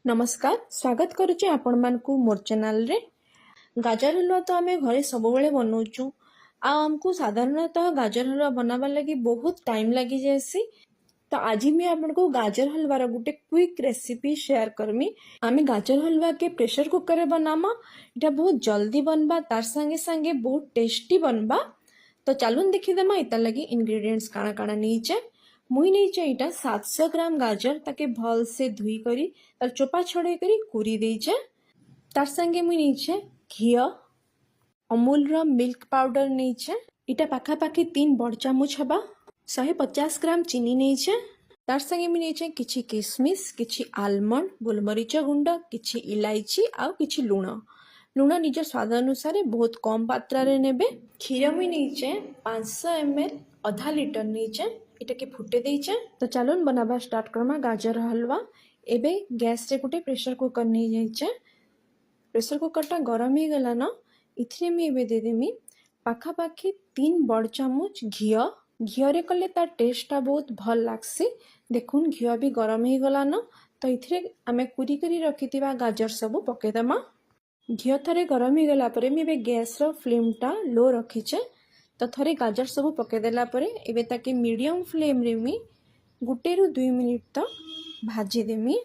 नमस्कार स्वागत करुचे आपण मानकु मोर चैनल रे। गाजर हलवा तो आमे घरे सब बेले बनाऊचु आमको साधारणतः गाजर हलवा बनावा लगी बहुत टाइम लगी जासी। तो आज मैं आपको गाजर हलवार गोटे क्विक रेसिपी शेयर करमी। आमे गाजर हलवा के प्रेशर कुकर रे बनामा इटा बहुत जल्दी बनबा तार संगे संगे बहुत टेस्टी बनबा। तो चलून देखीदेमा इता लगी इंग्रेडिएंट्स काना काना नीचे मुई नहीं यहाँ 700 ग्राम गाजर ताके भल से धुई करी तार चोपा छड़े करी कुरी देइचे। तार संगे मुई नहीं घी अमूल रो मिल्क पाउडर नहीं इटा पाखापाखि 3 बड़ चामच हबा 150 ग्राम चीनी नहीं तार संगे मुई नहीं किछि किशमिश किछि आलमंड गोलमरीच गुंड किछि इलायची आउ किछि लुण लुण निज स्वाद अनुसार बहुत कम मात्रा रे नेबे। क्षीर मुई नहीं 500 ml आधा लीटर नहीं इटा के फुटे देइचे। तो चलून बनाबा स्टार्ट करमा गाजर हलवा। एबे गैस रे गोटे प्रेशर कुकर नहीं जाइचे। प्रेशर कुकर टा गरम ही गला न इथरे मी एबे दे देमी पाखापाखि 3 बड़ चामच घी रे कले तार टेस्ट टा बहुत भल लागसी। देखुन घी भी गरम ही गला न तो इथरे आमे कुरी करी रखितिबा गाजर सब पके देमा। घी थरे गरम ही गला परे मी एबे गैस रो फ्लेम टा लो रखिचे। तो थरे गाजर सब पके देला परे एबे ताके मीडियम फ्लेम रे मी 1 ରୁ 2 मिनिट तक भाजी देमी।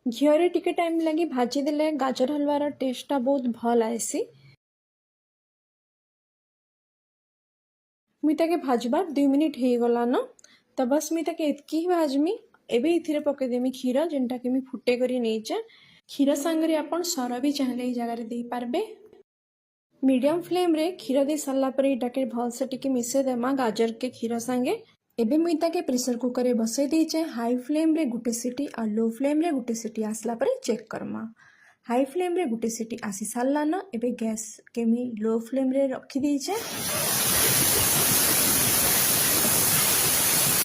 घी रे टिके टाइम लगी भाजी देले गाजर हलवार टेस्ट टा बहुत भल आसी। मुई ताके भाजबार 2 मिनिट हे गला न तो बस मुई ताके एतकी ही भाजमी। एबे इथिरे पके देमी क्षीर जेनटा के मी फुटे करी नेइचे। क्षीर संगरे आपण सर भी चाहले ई जगह रे देई पारबे। मीडियम फ्लेम रे क्षीर दे सरला परे इटाके भल से टिके मिसे देमा गाजर के क्षीर संगे। एबे मुई ताके प्रेशर कुकर रे बसे देइचे। हाई फ्लेम रे गुटे सीटी और लो फ्लेम रे गुटे सीटी आसला परे चेक करमा। हाई फ्लेम रे गुटे सीटी आसी सारला न एबे गैस के मी लो फ्लेम रे रखी देइचे।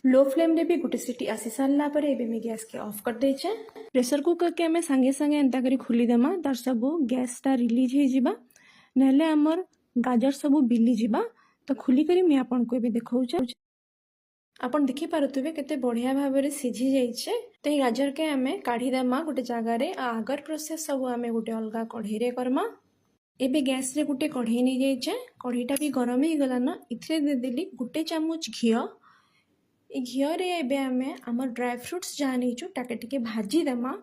लो फ्लेम रे भी गुटे सीटी आसी सारला परे एबे मी गैस के ऑफ कर देइचे। प्रेशर कुकर के हमें संगे संगे एंता करी खुली देमा तार सब गैस टा रिलीज हे जिबा नहले हमर गाजर सब बिली जिबा। तो खुली करी मैं आपन को भी देखाउचे आपन देखि पारुतबे केते बढ़िया भाव रे सिझी जाइछे। तो ई गाजर के हमें काढी देमा गोटे जगह रे आगर प्रोसेस सब हमें गोटे अलगा कढ़ई रे करमा। एबे गैस रे गोटे कढ़ई नै जाइछे। कढ़ईटा भी गरम ही गला न इथरे दे देली गोटे चामच घी। ए घी रे एबे हमें हमर ड्राई फ्रूट्स जा नैचु टाके टिके भाजी देमा।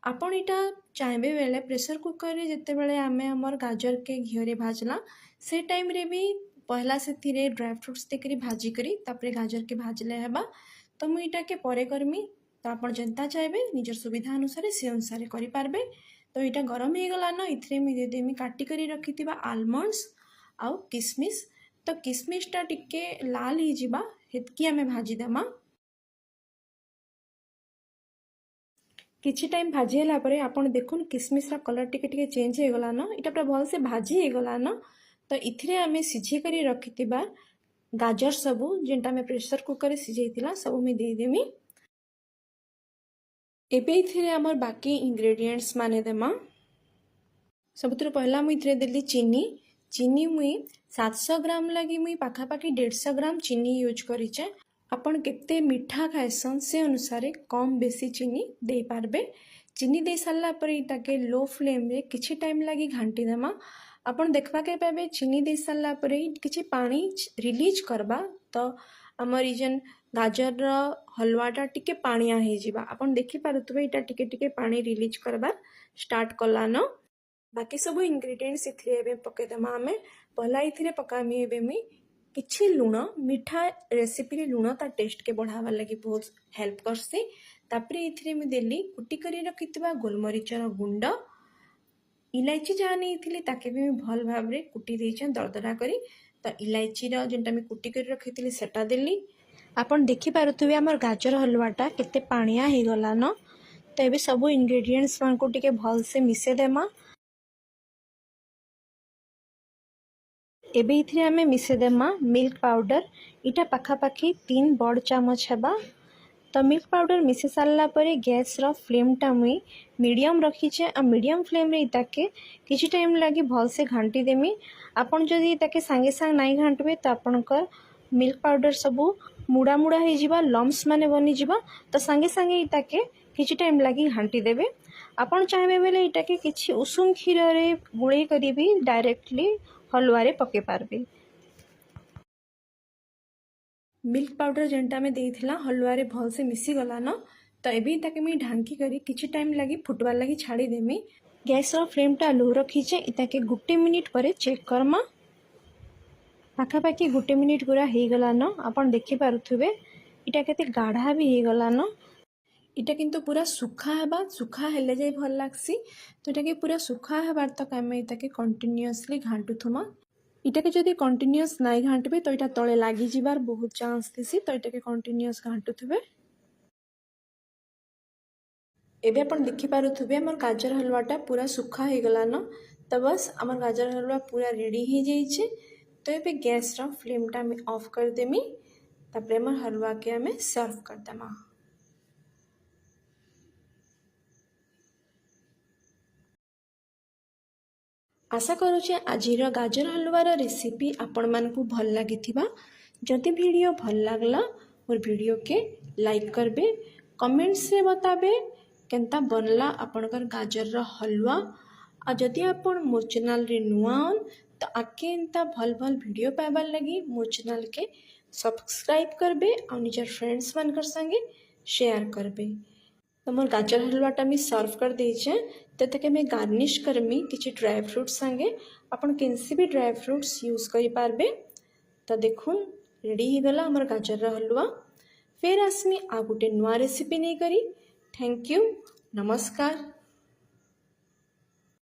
आपण इटा चाहबे बेले प्रेशर कुकर रे जते बेले हमें हमर गाजर के घी रे भाजला से टाइम रे भी पहला से थिरे ड्राई फ्रूट्स देकरी भाजी करी तापरे गाजर के भाजले हेबा। तो मु इटा के परे करमी तो आपण जनता चाहबे निजर सुविधा अनुसार से अनुसार करि पारबे। तो इटा गरम हे गला न इथरे मी दे देमी काटी करी रखितिबा आलमंड्स आउ किशमिश। तो किशमिश टा टिके लाल ही जिबा हेतकी हमें भाजी देमा। किछि टाइम भाजी होला परे आपण देखुन किशमिश रा कलर टिके टिके चेंज हे गला न इटा पूरा भल से भाजी हे गला न। तो इथिरे हमें सिझे करी रखितिबा गाजर सबू जेंटा में प्रेशर कुकर रे सिझेइतिला सबू में दे देमी। एबे इथिरे हमर बाकी इंग्रेडिएंट्स माने देमा। सबुतर पहला मुई इथिरे देली चीनी मुई 700 ग्राम लगी मुई पाखापाखि 150 ग्राम चीनी यूज करिचे। आपण केते मीठा खाइसन से अनुसार कम बेसी चीनी दे पारबे। चीनी दे सारला पर इटाके लो फ्लेम रे किछि टाइम लगी घांटी देमा। आपण देखबा के पाबे चीनी दे सारला पर किछि पानी रिलीज करबा तो हमर ई जेन गाजर हलवाटा टिके पानिया हे जिबा। आपण देखि पारुतबे इटा टिके टिके पानी रिलीज करबा स्टार्ट कला न। बाकी सब इंग्रेडिएंट्स इथिरे एबे पके देमा। हमें पहला इथिरे पकामी एबे मी किछि लुण मीठा रेसिपी रे लुण ता टेस्ट के बढ़ावा लगी बहुत हेल्प करसी। तापरे इथिरे मी देली कुटी करी रखितबा गोलमरीचर गुंड इलायची जहाँ नहीं ताके भी भल भाव रे कुटी देइछे दरदरा करी। तो इलायची रो जेंटा मी कुटी करी रखितली सेटा देली। आपण देखि पारुथबे हमर गाजर हलवाटा केते पानिया हे गला न। तो एबे सब इंग्रेडिएंट्स मान को टिके भल से मिसे देमा। एबे इथिरे हमें मिसे देमा मिल्क पाउडर इटा पाखापाखि 3 बड़ चामच हेबा। तो मिल्क पाउडर मिसे सारला परे गैस रो फ्लेम टा मुई मीडियम रखीचे आ मीडियम फ्लेम रे इताके किछि टाइम लगी भल से घांटी देमी। आपण जदि इताके संगे संग नाही घांटबे तो आपनकर मिल्क पाउडर सबू मुड़ा मुड़ा हे जिबा लम्स माने बनी जिबा। तो संगे संगे इताके किछि टाइम लगी घांटी देबे। आपण चाहे बेले इटा के किछि उषुम क्षीर रे गुळे करी भी डायरेक्टली हलवा रे पके पारबे। मिल्क पाउडर जेनटा में देइथिला हलवा रे भल से मिसी गला न, तो एबे ताके मैं ढांकी करी किछि टाइम लगी फुटवार लगी छाड़ी देमी। गैस रो फ्लेम टा लो रखीचे, इताके गुटे मिनिट परे चेक करमा। पाखापाखि गुटे मिनिट पूरा हो गला न, आपण देखि पारुथुबे इटा केते गाढ़ा भी हो गला न। इटा किंतु पूरा सुखा हेबा, सुखा हेले जाई भल लागसी। तो इटा के पूरा सुखा हेबार तक आमे इताके कंटिन्यूअसली घांटुथुमा। इटा के जदि कंटिन्यूअस नाई घांटबे तो इटा तले लागी जिबार बहुत चांस थिसी, तो इटा के कंटिन्यूअस घांटुथुबे। एबे आपण देखि पारुथुबे हमर गाजर हलवाटा पूरा सुखा हो गला न। तो बस हमर गाजर हलवा पूरा रेडी हो जाइए। तो ये गैस रो फ्लेम टा में ऑफ कर देमी, तापर हमर हलवा के हमें सर्व कर देमा। आशा करुचे आजिर गाजर हलवार रेसिपी आपण मानकु भल लागिथिबा। जदि वीडियो भल लागला मोर वीडियो के लाइक करबे, कमेंट्स रे बताबे केनता बनला आपणकर गाजर रो हलवा। आ जदि आपण मोर चैनल रे नुआ हन तो आके एंता भल भल वीडियो पाइबार लगी मोर चैनल के सब्सक्राइब करबे और निजर फ्रेंड्स मानकर संगे शेयर करबे। तो मोर गाजर हलवाटा मैं सर्व कर देचे। तेतके मैं गार्निश करमी किछि ड्राई फ्रूट्स संगे, आपण केनसी भी ड्राई फ्रूट्स यूज करि पारबे। तो देखुन रेडी हो गला हमर गाजर हलवा। फिर आसमी आ गुटे नुआ रेसिपी नहीं करी। थैंक यू, नमस्कार।